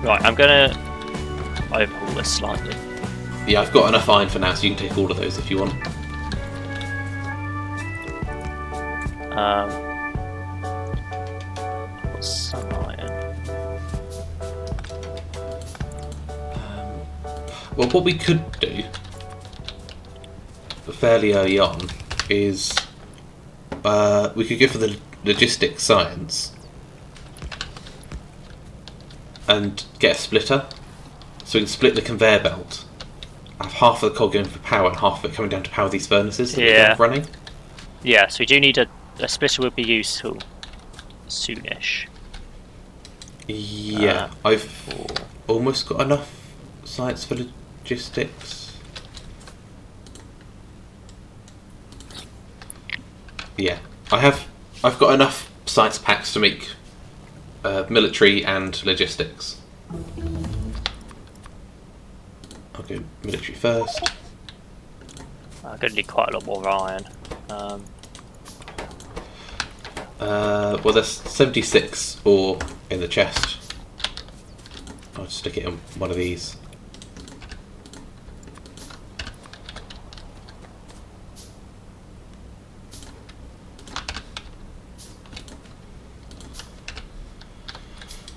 Right, I'm gonna overhaul this slightly. Yeah, I've got enough iron for now, so you can take all of those if you want. I've got some iron. Well, what we could do fairly early on is we could go for the logistics science and get a splitter, so we can split the conveyor belt. Have half of the coal going for power and half of it coming down to power these furnaces that we have running. Yeah, so we do need a splitter would be useful soonish. Yeah, I've almost got enough science for logistics. Yeah, I've got enough science packs to make military and logistics. I'll go military first. I'm going to need quite a lot more iron. Well, there's 76 ore in the chest. I'll just stick it in one of these.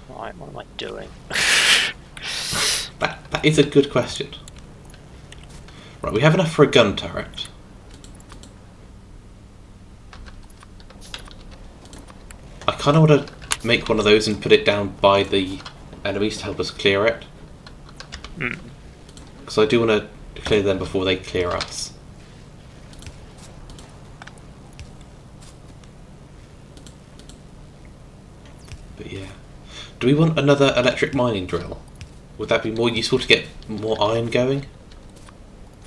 Right, what am I doing? That is a good question. Right, we have enough for a gun turret. I kind of want to make one of those and put it down by the enemies to help us clear it. Because I do want to clear them before they clear us. But yeah. Do we want another electric mining drill? Would that be more useful to get more iron going?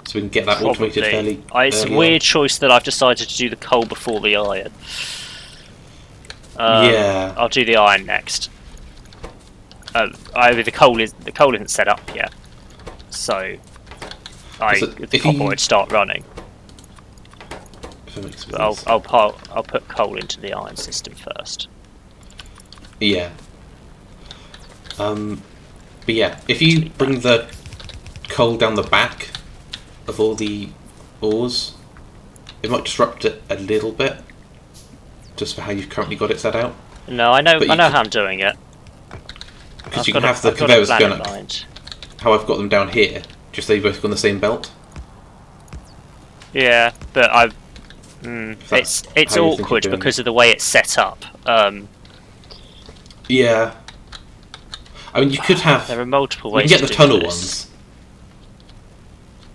So we can get that automated fairly It's a weird choice that I've decided to do the coal before the iron. Yeah. I'll do the iron next. The coal isn't set up yet, so the copper would start running. I'll put coal into the iron system first. Yeah. But yeah, if you bring the coal down the back of all the ores, it might disrupt it a little bit, just for how you've currently got it set out. No, I know how I'm doing it. Because you can have the conveyors going up. How I've got them down here, just so you both go on the same belt. Yeah, but it's awkward because of the way it's set up. Yeah. I mean, you could have. There are multiple ways. You can get the tunnel ones.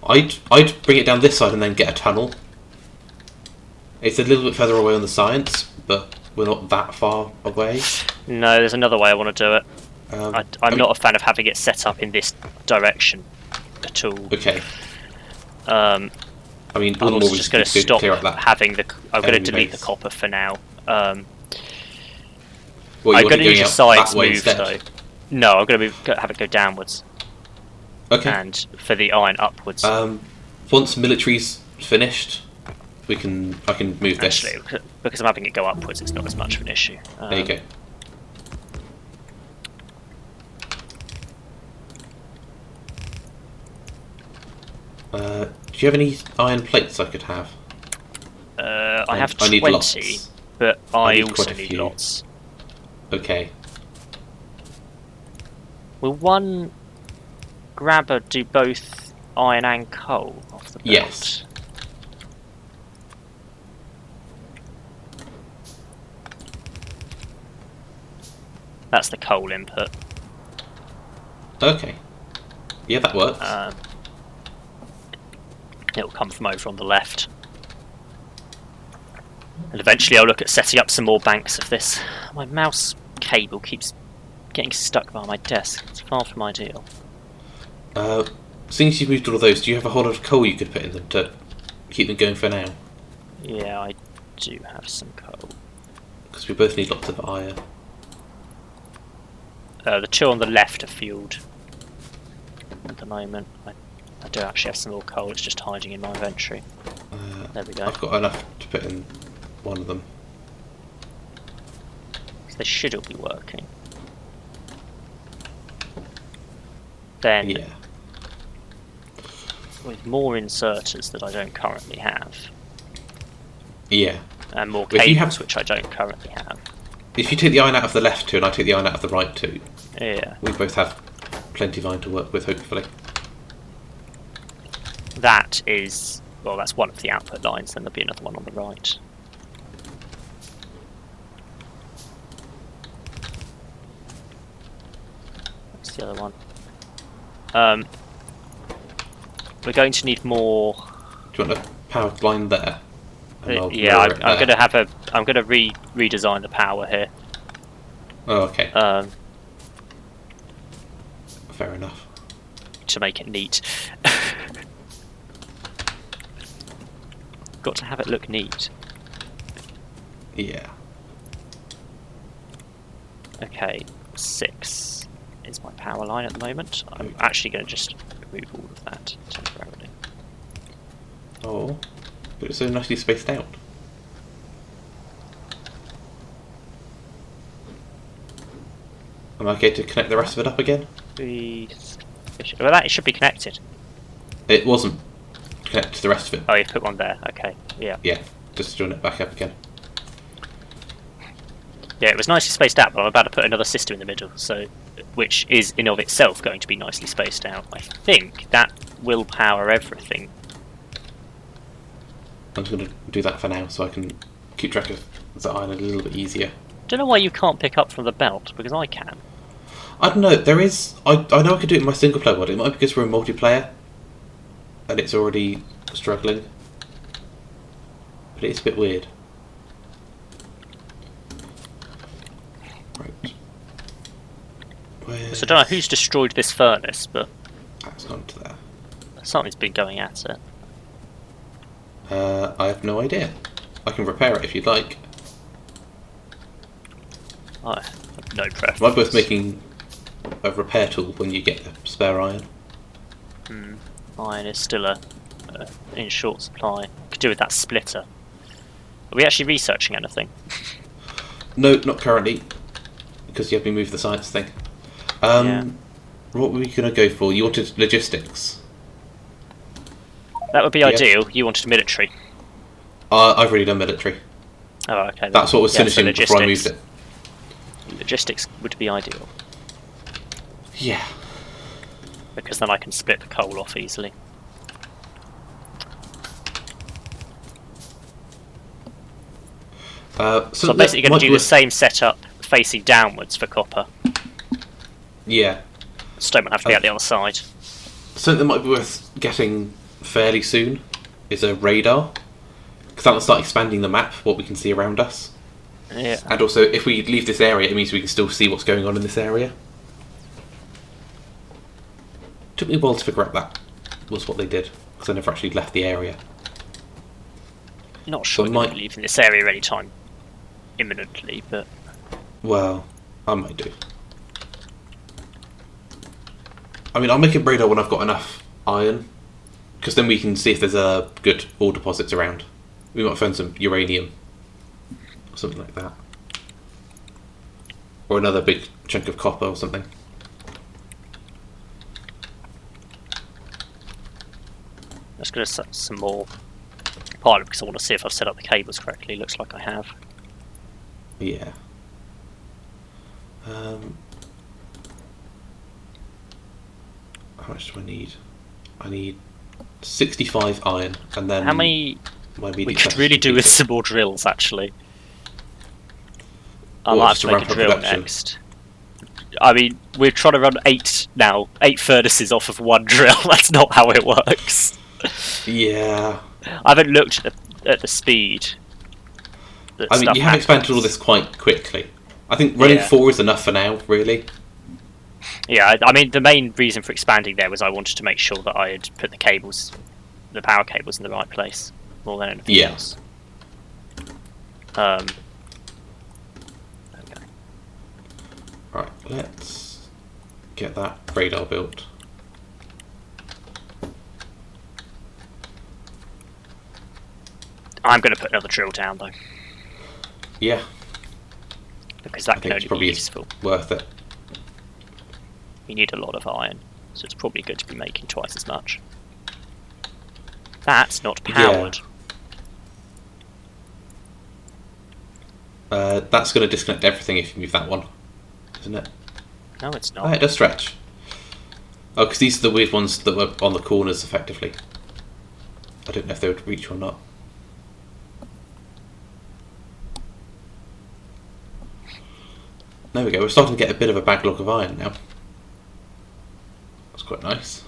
I'd bring it down this side and then get a tunnel. It's a little bit further away on the science, but we're not that far away. No, there's another way I want to do it. I'm not a fan of having it set up in this direction at all. Okay. I mean, I'm just going to stop having the. I'm going to delete the copper for now. I'm going to use a sides move though. No, I'm going to have it go downwards. Okay. And for the iron upwards. Once military's finished, I can move this. Actually, because I'm having it go upwards, it's not as much of an issue. There you go. Do you have any iron plates I could have? I have 20, lots. but I need also need lots. Okay. Will one grabber do both iron and coal off the belt? Yes. That's the coal input. Okay. Yeah, that works. It'll come from over on the left. And eventually I'll look at setting up some more banks of this. My mouse cable keeps getting stuck by my desk. It's far from ideal. Seeing as you've moved all of those, do you have a whole lot of coal you could put in them to keep them going for now? Yeah, I do have some coal. Because we both need lots of iron. The two on the left are fueled at the moment. I do actually have some more coal, it's just hiding in my inventory. There we go. I've got enough to put in one of them. So they should all be working. then Yeah. with more inserters that I don't currently have, Yeah. and more If you cables have- which I don't currently have. If you take the iron out of the left two and I take the iron out of the right two, Yeah. we both have plenty of iron to work with, hopefully. That is, well, that's one of the output lines, then there'll be another one on the right. That's the other one. We're going to need more. Do you want a power line there? And I'll Yeah, lower it I'm there. going to have a. I'm going to redesign the power here. Oh, okay. Um, Fair enough. to make it neat. Got to have it look neat. Yeah. Okay, 6 is my power line at the moment. I'm actually going to just remove all of that temporarily. Oh, but it's so nicely spaced out. Am I okay to connect the rest of it up again? Well, that it should be connected. It wasn't connected to the rest of it. Oh, you've put one there. Okay, yeah. Yeah, just join it back up again. Yeah, it was nicely spaced out, but I'm about to put another system in the middle, so which is in of itself going to be nicely spaced out. I think that will power everything. I'm just going to do that for now so I can keep track of the iron a little bit easier. Don't know why you can't pick up from the belt, because I can. I don't know, there is... I know I could do it in my single player mod. It might be because we're in multiplayer and it's already struggling. But it's a bit weird. Right. So I don't know who's destroyed this furnace, but That's gone to there. something's been going at it. I have no idea. I can repair it if you'd like. I have no preference. Might be worth making a repair tool when you get the spare iron. Iron is still in short supply. Could do with that splitter. Are we actually researching anything? No, not currently, because you have me move the science thing. Yeah. What were we going to go for? You wanted logistics. That would be Yeah. ideal. You wanted military. I've already done military. Oh, okay. Then. That's what was Yeah, so finishing before I moved it. Logistics would be ideal, Yeah. because then I can split the coal off easily. So I'm basically going to do the same setup facing downwards for copper. Yeah. Stone will have to be out the other side. Something that might be worth getting fairly soon is a radar, because that'll start expanding the map, what we can see around us. Yeah. And also, if we leave this area, it means we can still see what's going on in this area. Took me a while to figure out that was what they did, because I never actually left the area. Not sure So we're leaving this area anytime imminently, but Well, I might do. I mean, I'll make a radar when I've got enough iron, because then we can see if there's good ore deposits around. We might find some uranium, or something like that. Or another big chunk of copper or something. let's go to set some more. Partly because I want to see if I've set up the cables correctly. Looks like I have. Yeah. How much do I need? I need 65 iron, and then How many? my We immediate could question really do is- with some more drills, actually. I Well, might have just to to make a ramp up drill production. next. I mean, we're trying to run 8 now. 8 furnaces off of one drill. That's not how it works. Yeah. I haven't looked at the speed. that I mean, stuff you have expanded all happens. this quite quickly. I think running Yeah. 4 is enough for now, really. Yeah, I mean, the main reason for expanding there was I wanted to make sure that I had put the cables, the power cables, in the right place more than anything Yeah. else. Okay. Right, let's get that radar built. I'm going to put another drill down though, Yeah, because I that can think only it's probably be useful. worth it. You need a lot of iron. so it's probably good to be making twice as much. That's not powered. That's going to disconnect everything if you move that one, isn't it? No, it's Oh, not. it does stretch. Oh, because these are the weird ones that were on the corners, effectively. I don't know if they would reach or not. There we go, we're starting to get a bit of a backlog of iron now. That's quite nice.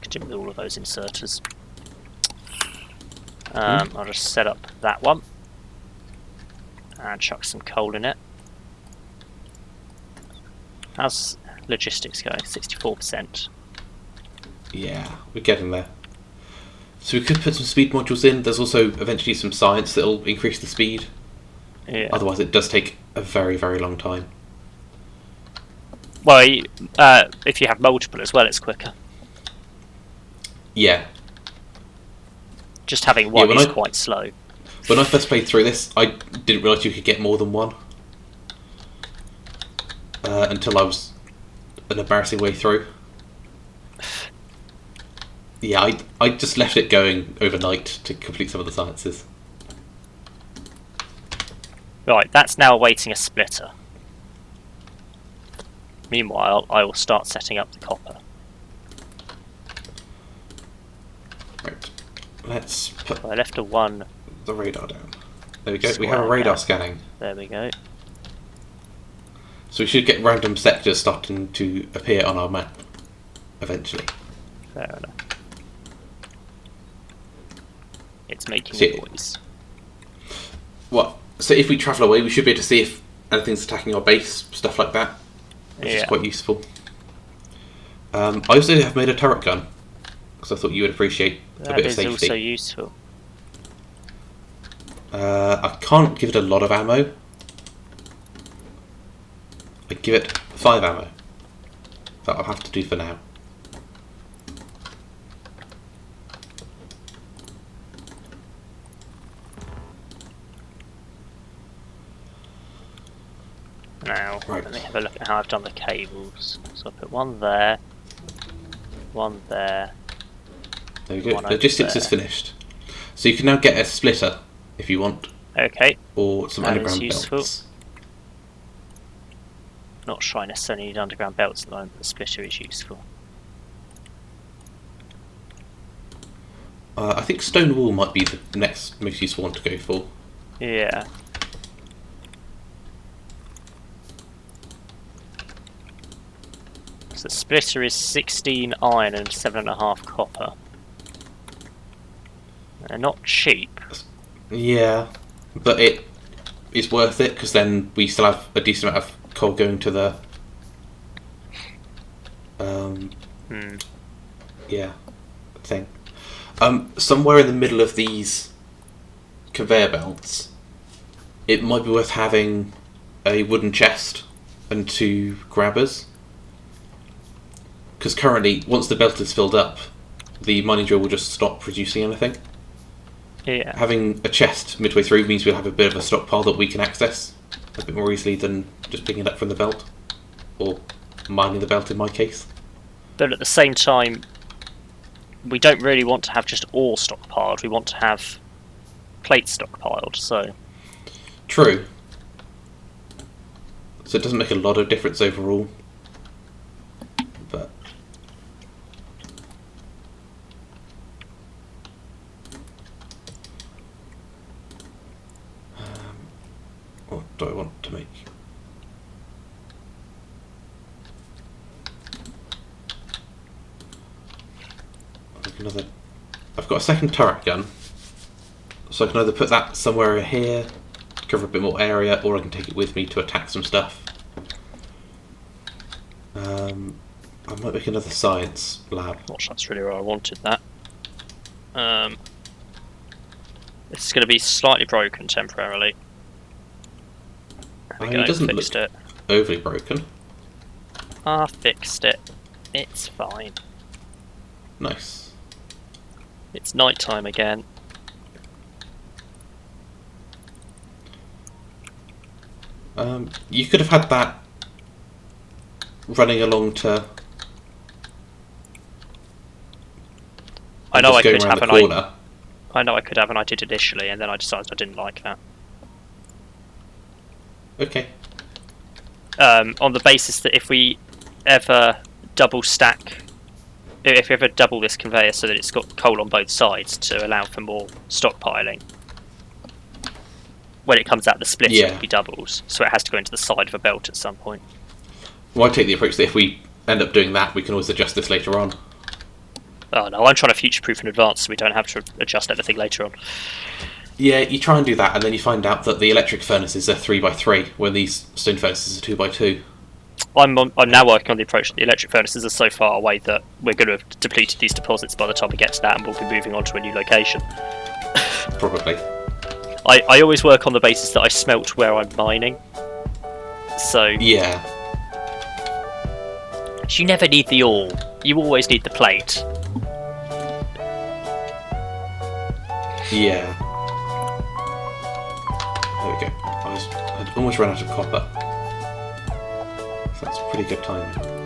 Could do with all of those inserters. I'll just set up that one and chuck some coal in it. How's logistics going? 64%. Yeah, we're getting there. So we could put some speed modules in. There's also eventually some science that'll increase the speed. Yeah. Otherwise it does take a very, very long time. Well, if you have multiple as well, it's quicker. Yeah. Just having one is quite slow. When I first played through this, I didn't realise you could get more than one. Until I was an embarrassing way through. Yeah, I just left it going overnight to complete some of the sciences. Right, that's now awaiting a splitter. Meanwhile, I will start setting up the copper. Right. Let's put I left a 1. the radar down. There we go. We have a radar scanning. There we go. So we should get random sectors starting to appear on our map eventually. Fair enough. It's making See, noise. What? So if we travel away, we should be able to see if anything's attacking our base, stuff like that, which is quite useful. I also have made a turret gun, because I thought you would appreciate a bit of safety. That is also useful. I can't give it a lot of ammo. I give it 5 ammo. That'll have to do for now. Now, Right. let me have a look at how I've done the cables. So I put one there, one there. There we go. One over Logistics there. is finished. So you can now get a splitter if you want, Okay, or some that is underground useful. belts. Not sure I necessarily need underground belts at the moment, but the splitter is useful. I think stone wool might be the next most useful one to go for. Yeah. So the splitter is 16 iron and 7.5 copper. They're not cheap. Yeah, but it is worth it because then we still have a decent amount of coal going to the thing. Somewhere in the middle of these conveyor belts, it might be worth having a wooden chest and 2 grabbers. Because currently, once the belt is filled up, the mining drill will just stop producing anything. Yeah. Having a chest midway through means we'll have a bit of a stockpile that we can access a bit more easily than just picking it up from the belt. Or mining the belt in my case. But at the same time, we don't really want to have just ore stockpiled, we want to have plates stockpiled, so... True. So it doesn't make a lot of difference overall. But... what do I want to make? I've got a second turret gun, so I can either put that somewhere here to cover a bit more area, or I can take it with me to attack some stuff. I might make another science lab. Not sure that's really where I wanted that. It's going to be slightly broken temporarily. There we go, It doesn't fixed look it. overly broken. I fixed it. It's fine. Nice. It's night time again. You could have had that running along to. I know I going could around have, the corner. I know I could have, and I did initially, and then I decided I didn't like that. Okay. On the basis that if we ever double stack, if we ever double this conveyor so that it's got coal on both sides to allow for more stockpiling, when it comes out the split it will be doubles, so it has to go into the side of a belt at some point. Well, I take the approach that if we end up doing that, we can always adjust this later on. Oh no, I'm trying to future-proof in advance so we don't have to adjust anything later on. Yeah, you try and do that, and then you find out that the electric furnaces are 3x3, when these stone furnaces are 2x2. I'm now working on the approach that the electric furnaces are so far away that we're going to have depleted these deposits by the time we get to that, and we'll be moving on to a new location. Probably. I always work on the basis that I smelt where I'm mining. So Yeah. you never need the ore. You always need the plate. Yeah. There we go. I'd almost run out of copper. So that's pretty good timing.